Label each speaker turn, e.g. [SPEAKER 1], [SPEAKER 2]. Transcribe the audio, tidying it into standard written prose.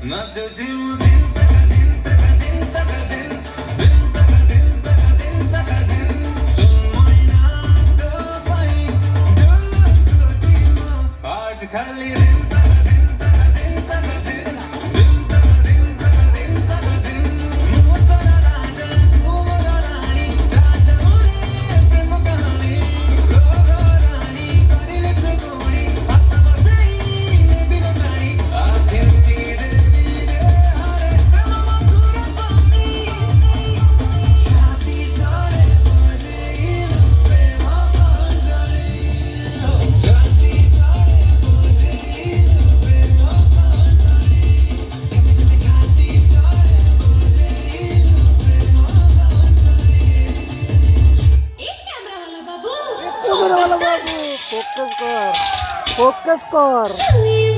[SPEAKER 1] नाचो झिम दिन तक दिन तक दिन तक दिन दिन तक दिन तक दिन तक दिन सुन मैना तो भाई डुलको झिम आज खाली दिन तक दिन तक दिन तक दिन दिन तक दिन तक दिन तक दिन ମୁଁ ତୋର ରାଜା ତୁ ମୋର ରାଣୀ ଷ୍ଟାର୍ଟ ରେ ପ୍ରେମ କାହାଣୀ ରାଣୀ କରିଲେ ତୁ ଗୋଳି ଆଶା ବସେଇ ନେବି ରେ ପ୍ରାଣୀ ଆଛିଞ୍ଚି ଦେବି ରେ ହାରେ ପ୍ରେମ ମଧୁର ପାଣି ଛାତି ତଳେ ବଜେଇଲୁ ପ୍ରେମ ପାଞ୍ଜଳି ଛାତି ତଳେ ବଜେଇଲୁ ପ୍ରେମ ପାଞ୍ଜଳି ଯେମିତି ଛାତି ତଳେ ବଜେଇଲୁ ପ୍ରେମ ପାଞ୍ଜଳି
[SPEAKER 2] एक कैमरा वाला बाबू
[SPEAKER 3] फोकस कर फोकस कर
[SPEAKER 2] You